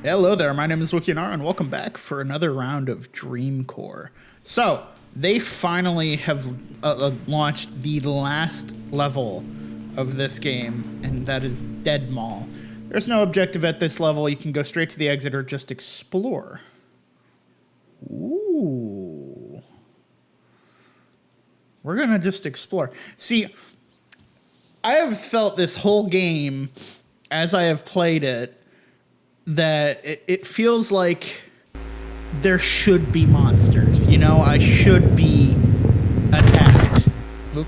Hello there, my name is Wokianaru, and welcome back for another round of Dreamcore. So, they finally have launched the last level of this game, and that is Dead Mall. There's no objective at this level. You can go straight to the exit or just explore. Ooh. We're gonna just explore. See, I have felt this whole game, as I have played it, that it feels like there should be monsters. You know, I should be attacked. Oop.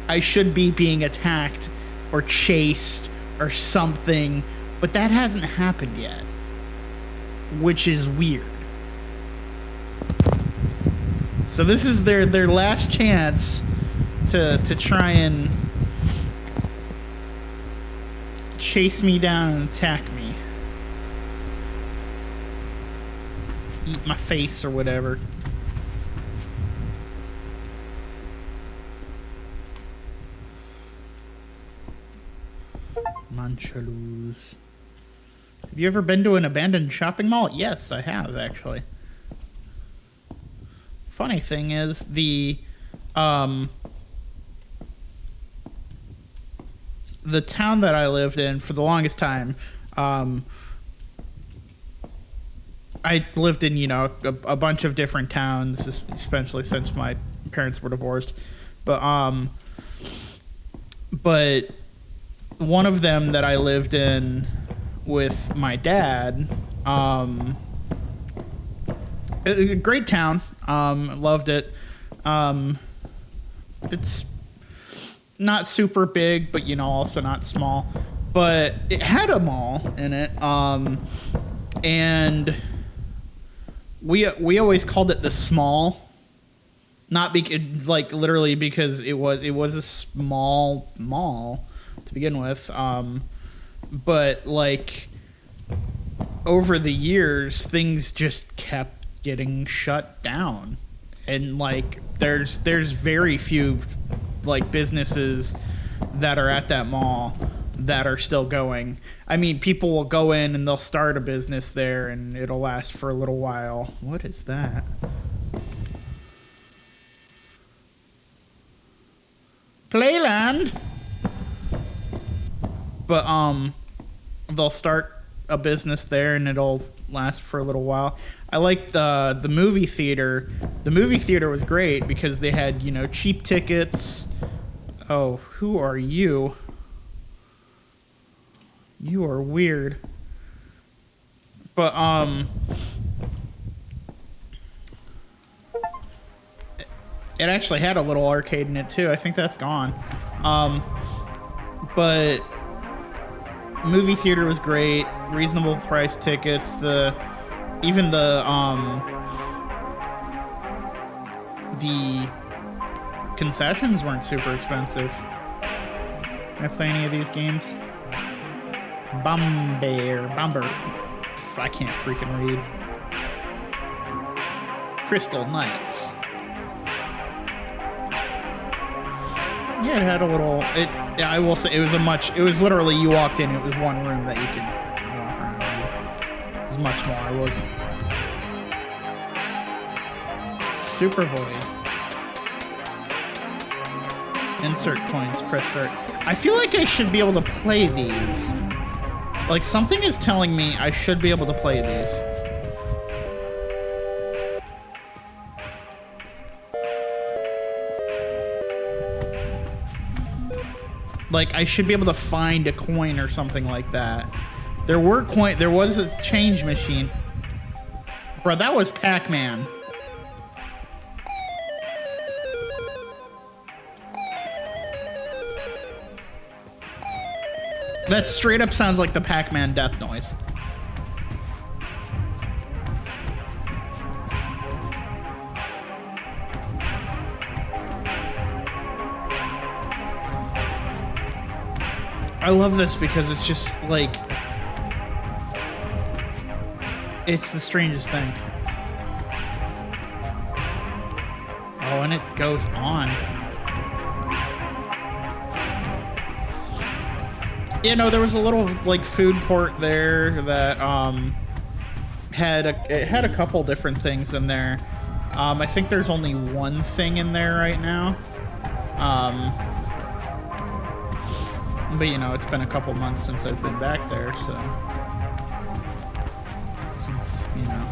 I should be being attacked or chased or something, but that hasn't happened yet, which is weird. So this is their last chance to try and chase me down and attack me. Eat my face or whatever. Manchaloos. Have you ever been to an abandoned shopping mall? Yes, I have, actually. Funny thing is, the town that I lived in for the longest time, I lived in, you know, a bunch of different towns, especially since my parents were divorced. But one of them that I lived in with my dad, a great town, loved it. It's not super big, but, you know, also not small. But it had a mall in it, and we always called it the Small, not like literally because it was a small mall to begin with, but like over the years things just kept getting shut down, and like there's very few like businesses that are at that mall that are still going. I mean, people will go in and they'll start a business there and it'll last for a little while. What is that? Playland. But they'll start a business there and it'll last for a little while. I like the movie theater. The movie theater was great because they had, you know, cheap tickets. Oh, who are you? You are weird. But it actually had a little arcade in it too. I think that's gone. But movie theater was great. Reasonable price tickets. Even the concessions weren't super expensive. Can I play any of these games? Bomber. I can't freaking read. Crystal Knights. Yeah, it had a little. I will say it was it was literally you walked in. It was one room that you could walk around in. It was much smaller. It wasn't. Super Void. Insert coins. Press start. I feel like I should be able to play these. Like, something is telling me I should be able to play these. Like, I should be able to find a coin or something like that. There was a change machine. Bro, that was Pac-Man. That straight up sounds like the Pac-Man death noise. I love this because it's just like, it's the strangest thing. Oh, and it goes on. You know, there was a little like food court there that it had a couple different things in there. I think there's only one thing in there right now. But you know, it's been a couple months since I've been back there, so since, you know,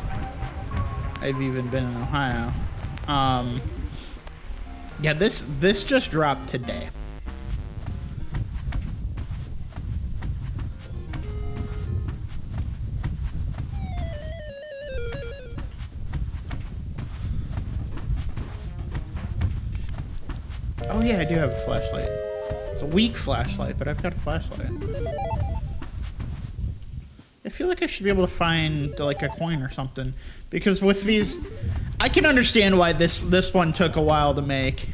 I've even been in Ohio. Yeah, this just dropped today. Oh yeah, I do have a flashlight. It's a weak flashlight, but I've got a flashlight. I feel like I should be able to find like a coin or something, because with these, I can understand why this one took a while to make.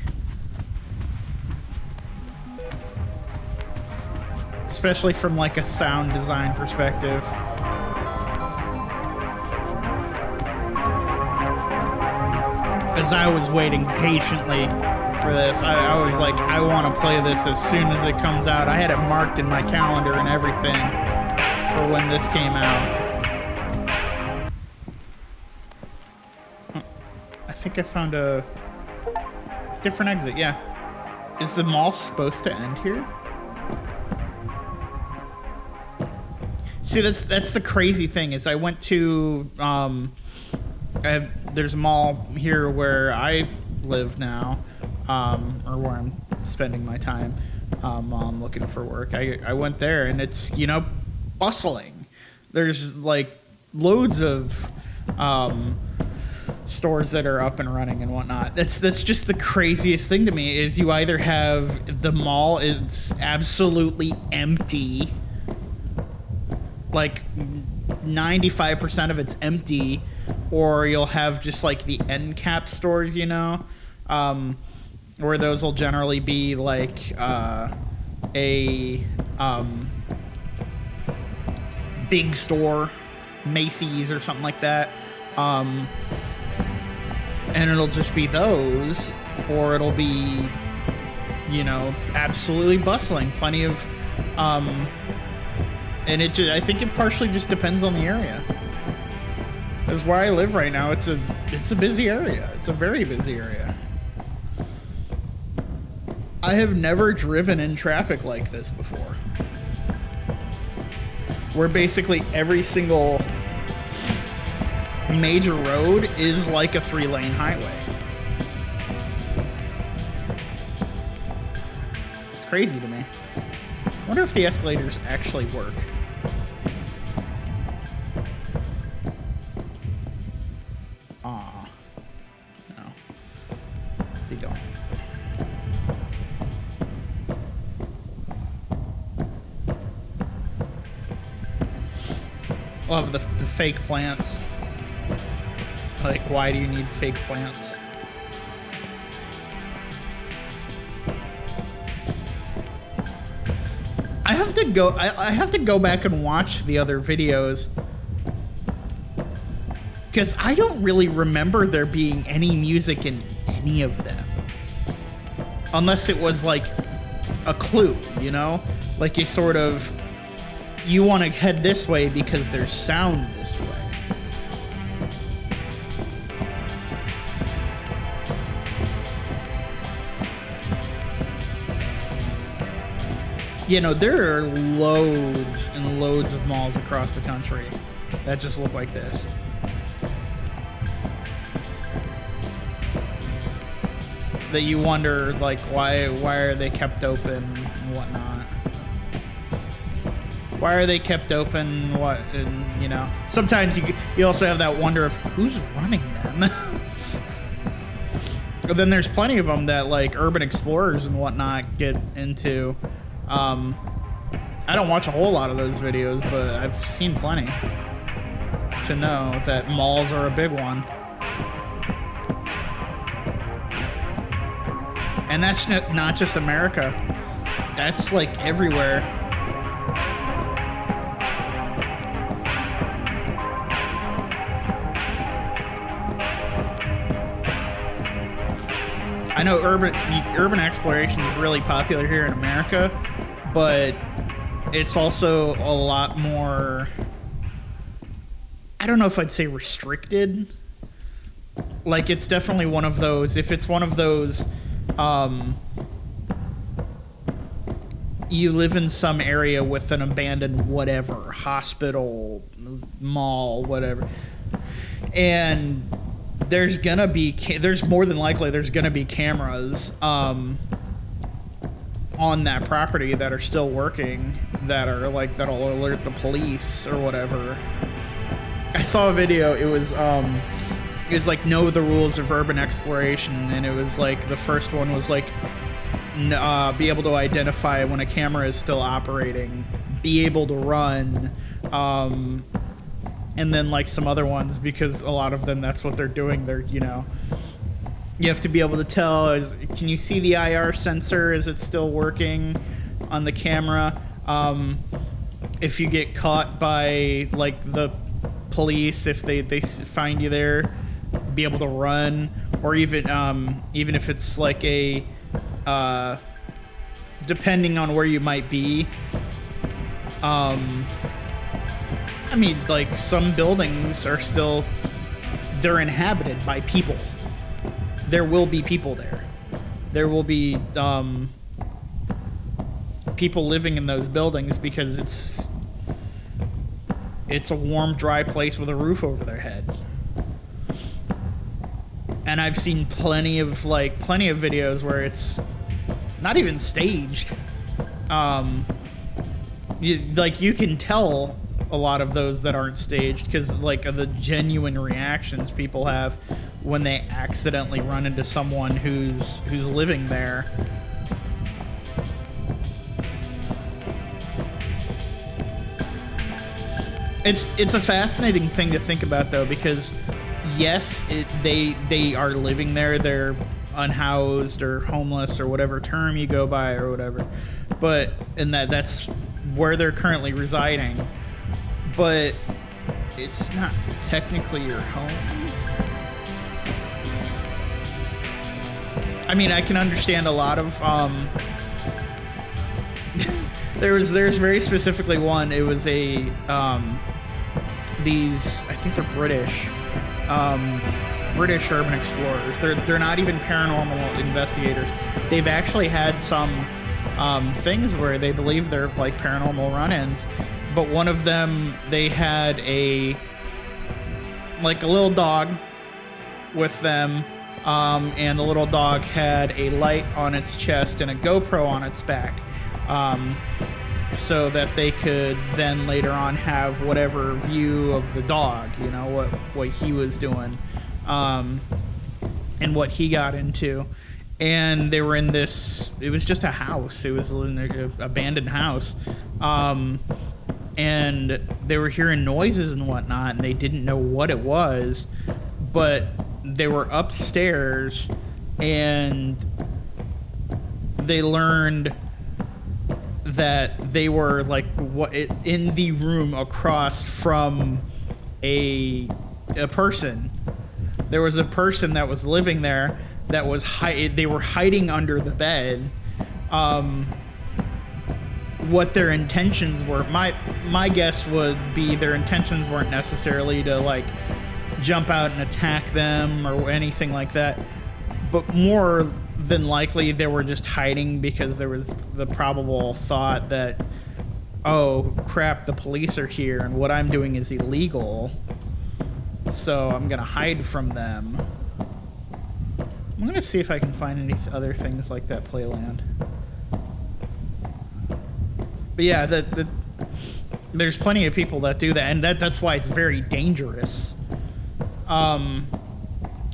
Especially from like a sound design perspective. As I was waiting patiently for this, I was like, I want to play this as soon as it comes out. I had it marked in my calendar and everything for when this came out. I think I found a different exit, yeah. Is the mall supposed to end here? See, that's the crazy thing, is I went to, there's a mall here where I live now, or where I'm spending my time while I'm looking for work. I went there, and it's, you know, bustling. There's like loads of stores that are up and running and whatnot. That's just the craziest thing to me, is you either have the mall is absolutely empty, like 95% of it's empty, or you'll have just like the end cap stores, you know, where those will generally be like a big store, Macy's or something like that, and it'll just be those, or it'll be, you know, absolutely bustling, plenty of and I think it partially just depends on the area. Because where I live right now, it's a busy area. It's a very busy area. I have never driven in traffic like this before, where basically every single major road is like a 3-lane highway. It's crazy to me. I wonder if the escalators actually work. No. Be going. Love the fake plants. Like, why do you need fake plants? I have to go back and watch the other videos, because I don't really remember there being any music in any of them, unless it was like a clue, you know, like you want to head this way because there's sound this way. You know, there are loads and loads of malls across the country that just look like this. That you wonder, like, why are they kept open and whatnot? Why are they kept open? And, you know, sometimes you also have that wonder of who's running them. But then there's plenty of them that, like, urban explorers and whatnot get into. I don't watch a whole lot of those videos, but I've seen plenty to know that malls are a big one. And that's not just America. That's like everywhere. I know urban exploration is really popular here in America, but it's also a lot more, I don't know if I'd say restricted. Like, it's definitely one of those, if it's one of those, you live in some area with an abandoned whatever, hospital, mall, whatever, and there's more than likely there's gonna be cameras on that property that are still working, that are like, that'll alert the police or whatever. I saw a video, it was like, know the rules of urban exploration, and it was like, the first one was like, be able to identify when a camera is still operating, be able to run, and then like some other ones, because a lot of them, that's what they're doing. They're, you know, you have to be able to tell, can you see the IR sensor? Is it still working on the camera? If you get caught by like the police, if they find you there, be able to run, or even if it's like a depending on where you might be, I mean, like, some buildings are still, they're inhabited by people. There will be people there. There will be people living in those buildings, because it's a warm, dry place with a roof over their head. And I've seen plenty of videos where it's not even staged. You can tell a lot of those that aren't staged, because like the genuine reactions people have when they accidentally run into someone who's living there. It's a fascinating thing to think about, though, because yes, they are living there. They're unhoused or homeless or whatever term you go by or whatever, but that's where they're currently residing. But it's not technically your home. I mean, I can understand a lot of there's very specifically one. It was a these, I think they're British urban explorers. They're not even paranormal investigators. They've actually had some things where they believe they're like paranormal run-ins. But one of them, they had a little dog with them, and the little dog had a light on its chest and a GoPro on its back, so that they could then later on have whatever view of the dog, you know, what he was doing, and what he got into. And they were in this, it was just a house. It was an abandoned house. And they were hearing noises and whatnot, and they didn't know what it was, but they were upstairs, and they learned that they were like in the room across from a person. There was a person that was living there that was they were hiding under the bed. What their intentions were, my guess would be their intentions weren't necessarily to like jump out and attack them or anything like that, but more than likely they were just hiding because there was the probable thought that, oh crap, the police are here and what I'm doing is illegal, so I'm gonna hide from them. I'm gonna see if I can find any other things like that Playland. But yeah, there's plenty of people that do that, and that's why it's very dangerous. One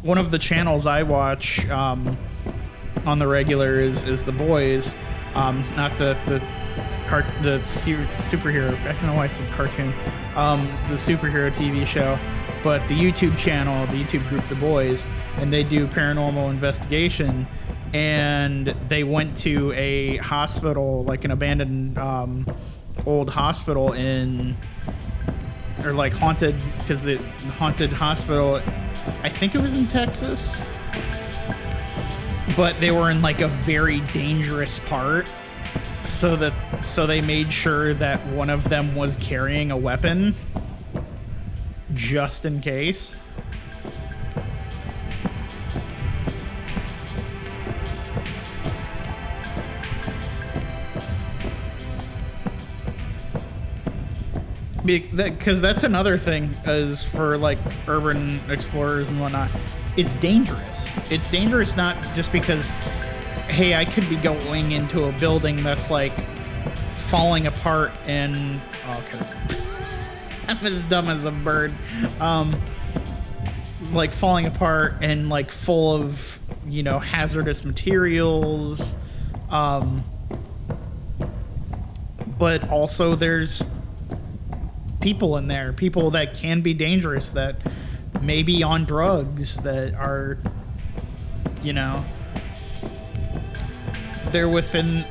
of the channels I watch on the regular is The Boys, not the superhero. I don't know why I said cartoon. The superhero TV show, but the YouTube channel, the YouTube group The Boys, and they do paranormal investigation. And they went to a hospital, like an abandoned old hospital or like haunted, because the haunted hospital, I think it was in Texas, but they were in like a very dangerous part so they made sure that one of them was carrying a weapon just in case. Because that's another thing, is for like urban explorers and whatnot, it's dangerous. It's dangerous not just because, hey, I could be going into a building that's like falling apart and I'm as dumb as a bird, like falling apart and like full of, you know, hazardous materials, but also there's people in there, people that can be dangerous, that may be on drugs, that are, you know, they're within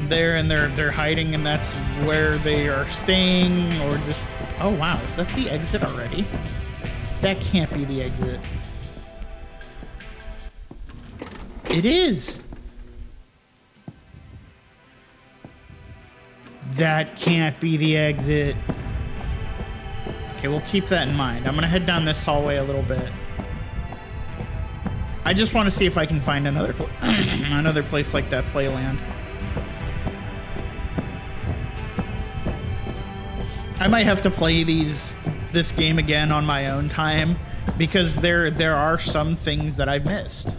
there and they're hiding, and that's where they are staying, or just, oh wow, is that the exit already? That can't be the exit. It is. That can't be the exit. Okay, we'll keep that in mind. I'm gonna head down this hallway a little bit. I just want to see if I can find another another place like that playland. I might have to play this game again on my own time, because there are some things that I've missed.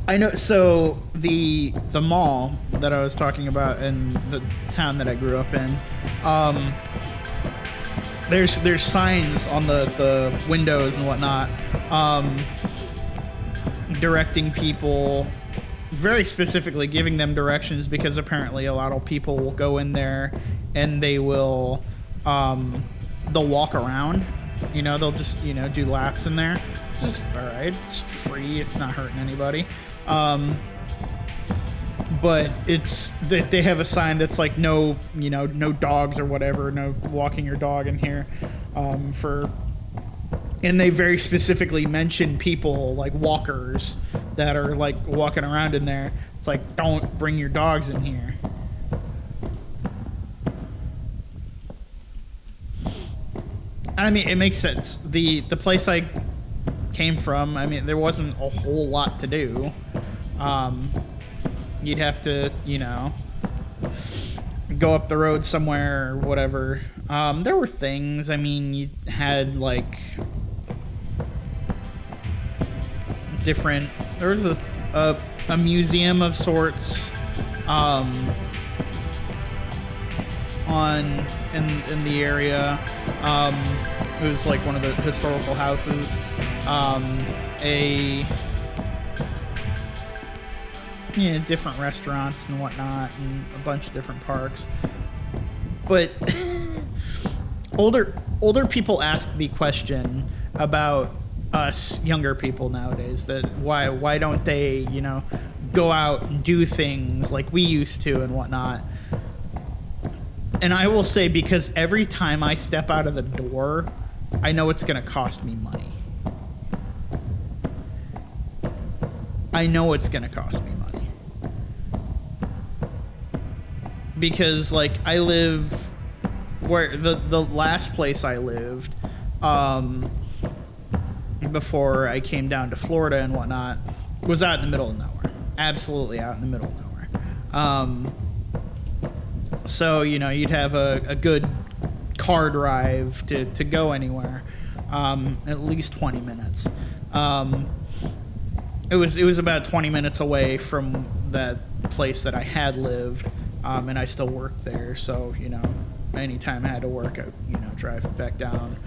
I know, so the mall that I was talking about in the town that I grew up in, there's signs on the windows and whatnot, directing people, very specifically giving them directions, because apparently a lot of people will go in there and they will they'll walk around, you know, they'll just, you know, do laps in there. Just all right, it's free, it's not hurting anybody. But it's they have a sign that's like, no, you know, no dogs or whatever, no walking your dog in here, and they very specifically mention people like walkers that are like walking around in there. It's like, don't bring your dogs in here. I mean, it makes sense. The place I came from, I mean, there wasn't a whole lot to do. You'd have to, you know, go up the road somewhere or whatever. There were things. I mean, you had like different. There was a museum of sorts in the area. It was like one of the historical houses. Different restaurants and whatnot, and a bunch of different parks. But older people ask the question about us younger people nowadays, that why don't they, you know, go out and do things like we used to and whatnot. And I will say, because every time I step out of the door, I know it's going to cost me money. I know it's going to cost me money. Because, like, I live where the last place I lived, before I came down to Florida and whatnot, was out in the middle of nowhere. Absolutely out in the middle of nowhere. So, you know, you'd have a good car drive to go anywhere, at least 20 minutes. It was about 20 minutes away from that place that I had lived, and I still worked there. So, you know, anytime I had to work, I, you know, drive back down.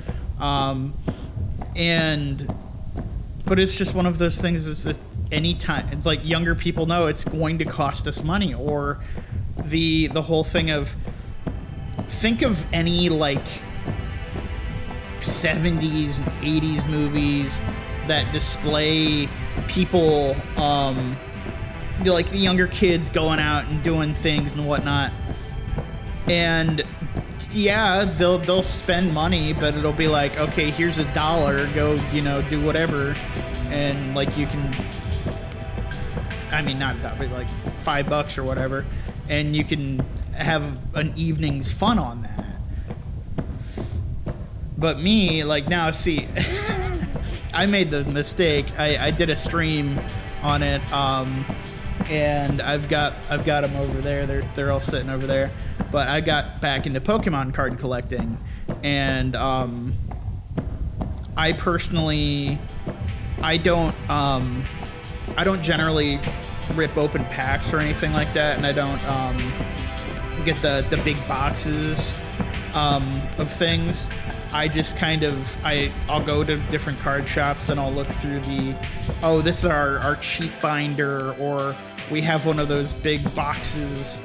But it's just one of those things. Is that anytime, it's like, younger people know it's going to cost us money, or the whole thing of, think of any like 70s and 80s movies that display people, like the younger kids going out and doing things and whatnot. And yeah, they'll spend money, but it'll be like, okay, here's $1, go, you know, do whatever. And like, you can, I mean, not but like $5 or whatever, and you can have an evening's fun on that. But me, like, now, see, I made the mistake. I did a stream on it, and I've got them over there. They're all sitting over there. But I got back into Pokemon card collecting, and I personally, I don't generally rip open packs or anything like that, and I don't get the big boxes of things. I just kind of, I'll go to different card shops and I'll look through this is our cheap binder, or we have one of those big boxes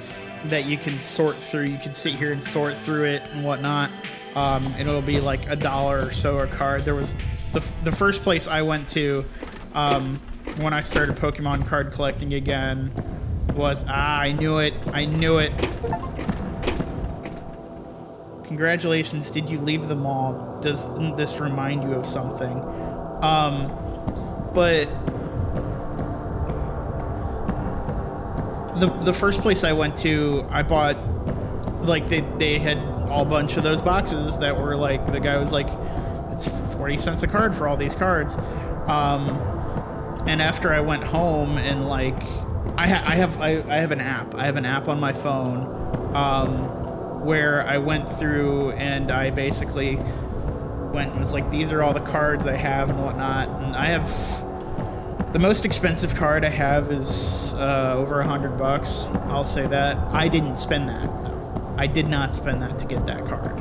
that you can sort through. You can sit here and sort through it and whatnot. And it'll be like $1 or so a card. There was the first place I went to when I started Pokemon card collecting again was, I knew it. Congratulations, did you leave the mall? Doesn't this remind you of something? But the first place I went to, I bought, like, they had a bunch of those boxes that were like, the guy was like, it's 40 cents a card for all these cards. And after I went home and like, I have an app. I have an app on my phone where I went through and I basically went and was like, these are all the cards I have and whatnot. And I have, the most expensive card I have is over $100. I'll say that. I didn't spend that though. I did not spend that to get that card.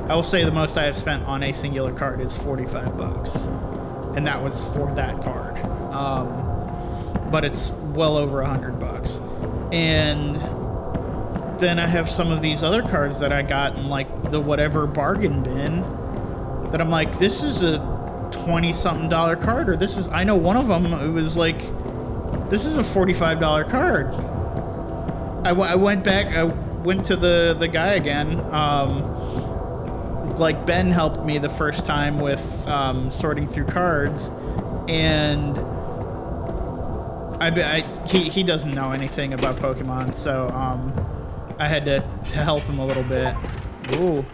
I will say the most I have spent on a singular card is $45, and that was for that card. But it's well over $100. And then I have some of these other cards that I got in like the whatever bargain bin that I'm like, this is a $20-something card, or this is, I know one of them, it was like, this is a $45 card. I went back, I went to the guy again. Like, Ben helped me the first time with sorting through cards, and he doesn't know anything about Pokemon, so I had to help him a little bit. Ooh.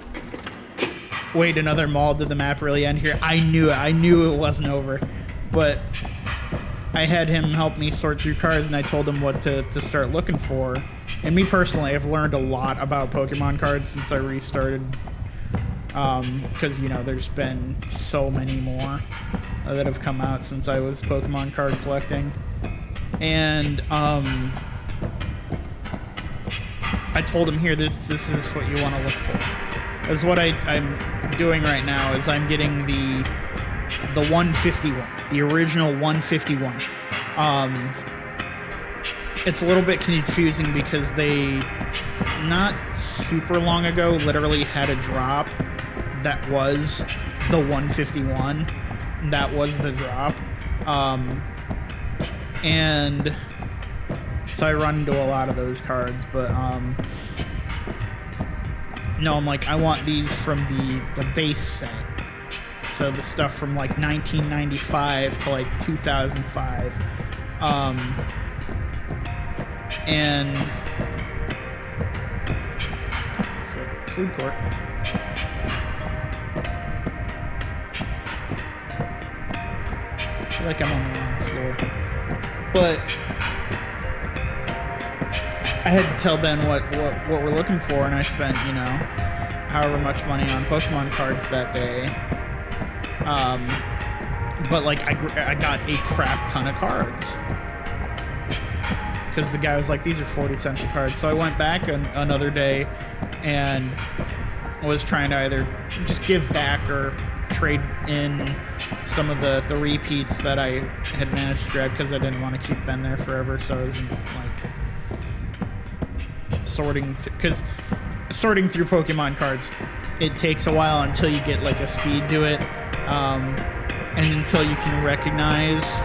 Wait, another mall? Did the map really end here? I knew it wasn't over, but I had him help me sort through cards, and I told him what to start looking for. And me personally, I've learned a lot about Pokemon cards since I restarted, because, you know, there's been so many more that have come out since I was Pokemon card collecting. And I told him, here, this is what you want to look for. That's what I'm doing right now, is I'm getting the 151, the original 151. It's a little bit confusing because they, not super long ago, literally had a drop that was the 151. That was the drop. And so I run into a lot of those cards, but no, I'm like, I want these from the base set. So the stuff from like 1995 to like 2005. And it's a food court. I feel like I'm on the wrong floor. But I had to tell Ben what we're looking for, and I spent, you know, however much money on Pokemon cards that day. But like, I got a crap ton of cards. Because the guy was like, these are 40 cents a card. So I went back another day and was trying to either just give back or trade in some of the repeats that I had managed to grab, because I didn't want to keep Ben there forever. So I was like sorting through Pokemon cards. It takes a while until you get like a speed to it, and until you can recognize.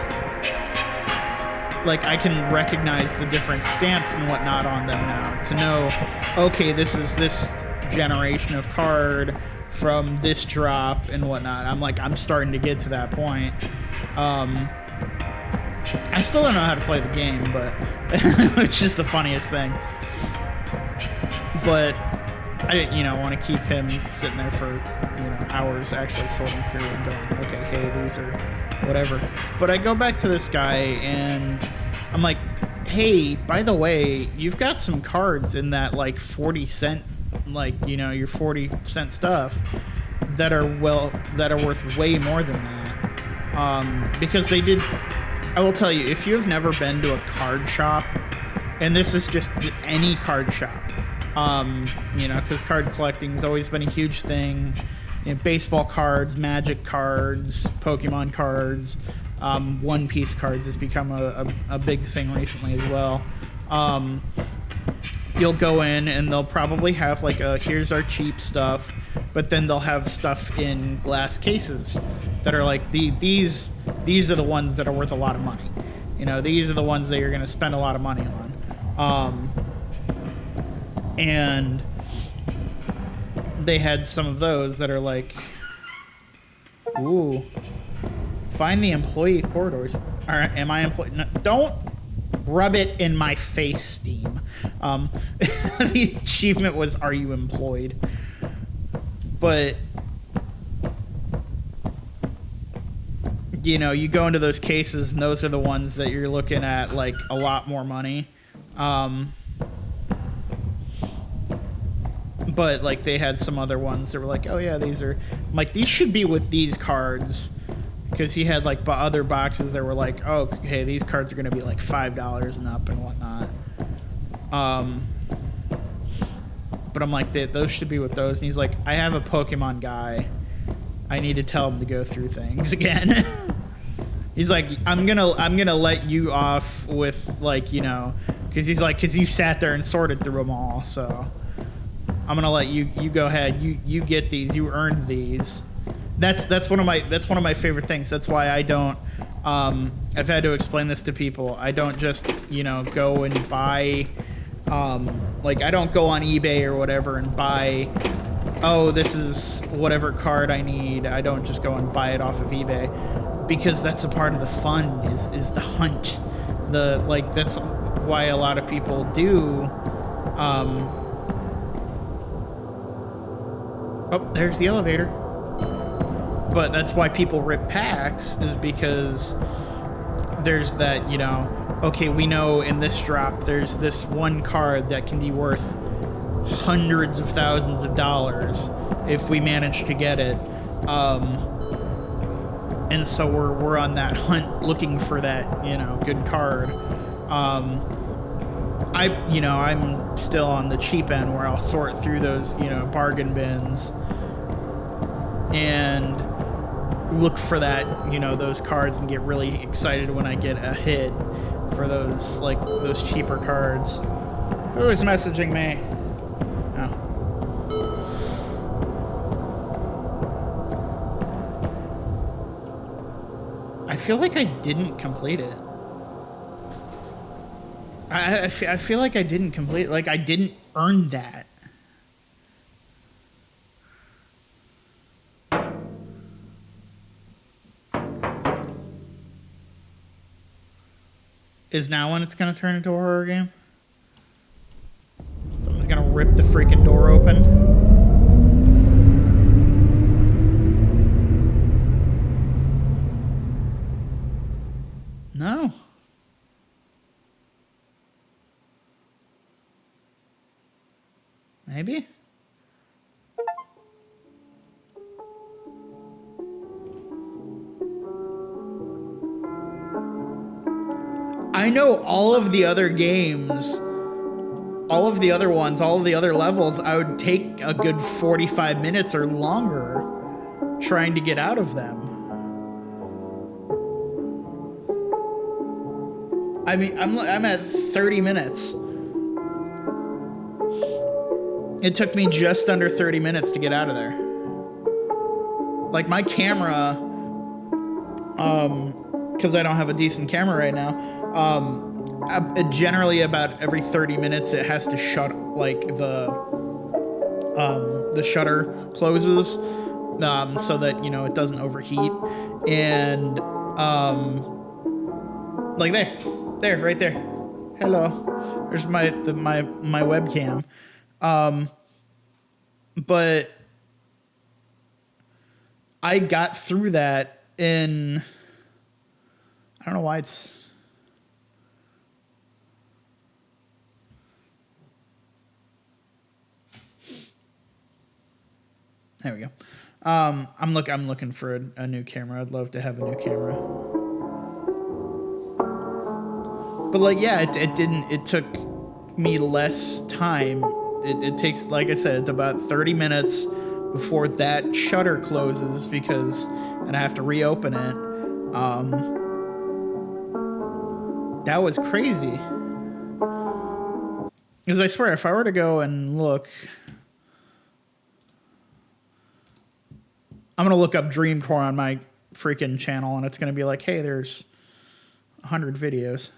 Like, I can recognize the different stamps and whatnot on them now to know, okay, this is this generation of card from this drop and whatnot. I'm starting to get to that point. I still don't know how to play the game, but it's just the funniest thing. But I didn't, want to keep him sitting there for, hours actually sorting through and going, okay, hey, these are whatever. But I go back to this guy and I'm like, hey, by the way, you've got some cards in that like 40 cent, your 40 cent stuff that are worth way more than that. Because they did, I will tell you, if you have never been to a card shop, and this is just any card shop, because card collecting has always been a huge thing. Baseball cards, Magic cards, Pokemon cards, One Piece cards has become a big thing recently as well. You'll go in and they'll probably have like here's our cheap stuff, but then they'll have stuff in glass cases that are like these are the ones that are worth a lot of money. These are the ones that you're going to spend a lot of money on. And they had some of those that are like, ooh, find the employee corridors. Am I employed? No, don't rub it in my face, Steam. The achievement was, are you employed? But, you go into those cases and those are the ones that you're looking at like a lot more money. But like they had some other ones that were like, oh yeah, these are, I'm like, these should be with these cards, because he had like other boxes that were like, oh, okay, these cards are gonna be like $5 and up and whatnot. But I'm like, those should be with those, and he's like, I have a Pokemon guy, I need to tell him to go through things again. He's like, I'm gonna let you off with like, because he's like, because you sat there and sorted through them all, so I'm gonna let you go ahead. You get these. You earned these. That's one of my favorite things. That's why I don't. I've had to explain this to people. I don't just go and buy. I don't go on eBay or whatever and buy. Oh, this is whatever card I need. I don't just go and buy it off of eBay, because that's a part of the fun. Is the hunt. That's why a lot of people do. Oh, there's the elevator. But that's why people rip packs, is because there's that, okay, we know in this drop there's this one card that can be worth hundreds of thousands of dollars if we manage to get it. And so we're on that hunt looking for that, good card. I'm still on the cheap end where I'll sort through those, bargain bins and look for that, those cards, and get really excited when I get a hit for those cheaper cards. Who is messaging me? Oh. I feel like I didn't complete it. I feel like I didn't complete it. Like I didn't earn that. Is now when it's going to turn into a horror game? Someone's going to rip the freaking door open. No. Maybe? I know all of the other games, all of the other ones, all of the other levels, I would take a good 45 minutes or longer trying to get out of them. I mean, I'm at 30 minutes. It took me just under 30 minutes to get out of there. Like my camera, because I don't have a decent camera right now, generally about every 30 minutes it has to shut, like the shutter closes, so that it doesn't overheat. And Like there, right there. Hello. There's my webcam. But I got through that in, I don't know why it's, there we go. I'm looking for a new camera. I'd love to have a new camera. But like, yeah, it took me less time. It takes, like I said, it's about 30 minutes before that shutter closes and I have to reopen it. That was crazy. Because I swear, if I were to go and look, I'm going to look up Dreamcore on my freaking channel, and it's going to be like, hey, there's 100 videos.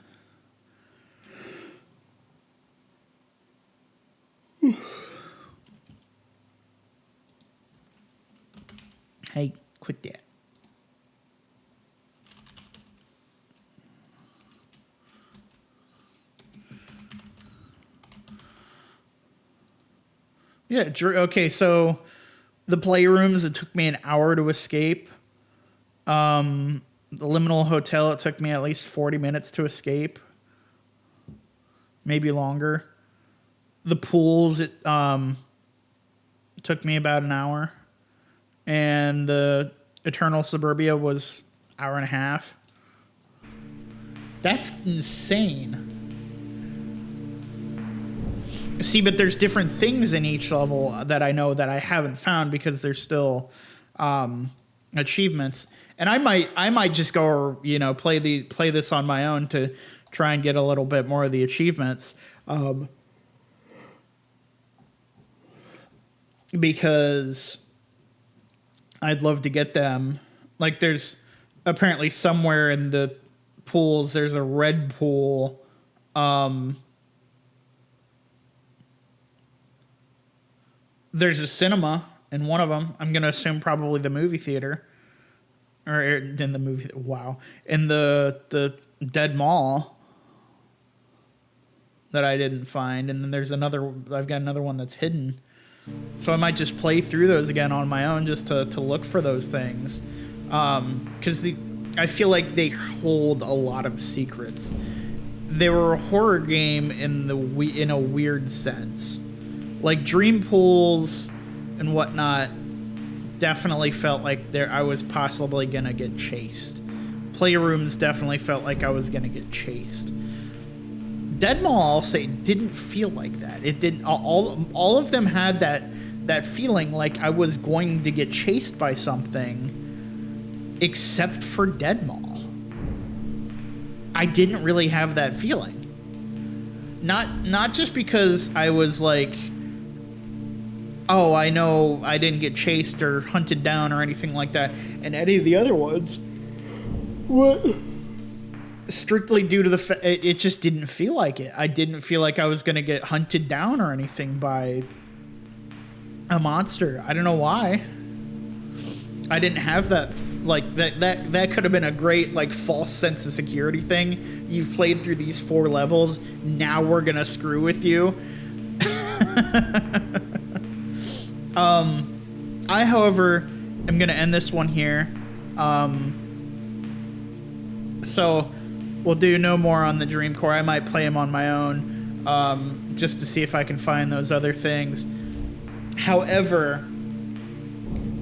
Hey, quit that. Yeah, okay, so the playrooms, it took me an hour to escape. The Liminal Hotel, it took me at least 40 minutes to escape. Maybe longer. The pools, it took me about an hour. And the Eternal Suburbia was an hour and a half. That's insane. See, but there's different things in each level that I know that I haven't found because there's still achievements. And I might just go, play this on my own to try and get a little bit more of the achievements. Because I'd love to get them. Like, there's apparently somewhere in the pools, there's a red pool. There's a cinema in one of them. I'm going to assume probably the movie theater. Or in the movie, wow. In the Dead Mall that I didn't find. And then there's I've got another one that's hidden. So I might just play through those again on my own just to look for those things. Because I feel like they hold a lot of secrets. They were a horror game in a weird sense. Like Dream Pools and whatnot definitely felt like I was possibly going to get chased. Playrooms definitely felt like I was going to get chased. Dead Mall, I'll say, didn't feel like that. It didn't. All of them had that feeling like I was going to get chased by something, except for Dead Mall. I didn't really have that feeling. Not just because I was like, oh, I know I didn't get chased or hunted down or anything like that, and any of the other ones. What? Strictly due to it just didn't feel like it. I didn't feel like I was going to get hunted down or anything by a monster. I don't know why. I didn't have that, like, that could have been a great, like, false sense of security thing. You've played through these 4 levels, now we're going to screw with you. I, however, am going to end this one here. So we'll do no more on the Dreamcore. I might play them on my own, just to see if I can find those other things. However,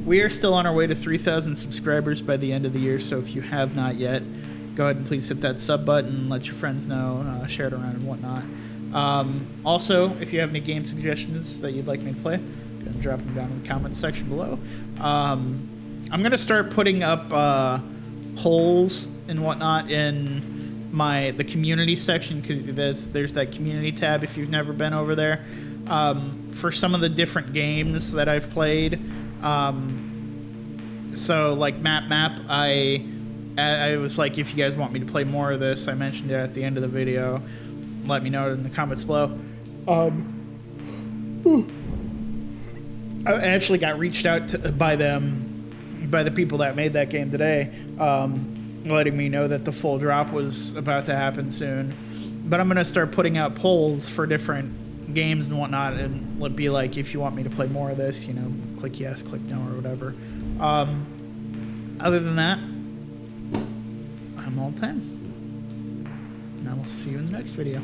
we are still on our way to 3,000 subscribers by the end of the year, so if you have not yet, go ahead and please hit that sub button, let your friends know, share it around and whatnot. Also, if you have any game suggestions that you'd like me to play, go ahead and drop them down in the comments section below. I'm going to start putting up polls and whatnot in the community section, because there's that community tab if you've never been over there, for some of the different games that I've played. So like Map, I was like, if you guys want me to play more of this, I mentioned it at the end of the video, let me know in the comments below. I actually got reached out by the people that made that game today, letting me know that the full drop was about to happen soon. But I'm gonna start putting out polls for different games and whatnot, and it'd be like, if you want me to play more of this, you know, click yes, click no, or whatever. Other than that, I'm all 10. And I will see you in the next video.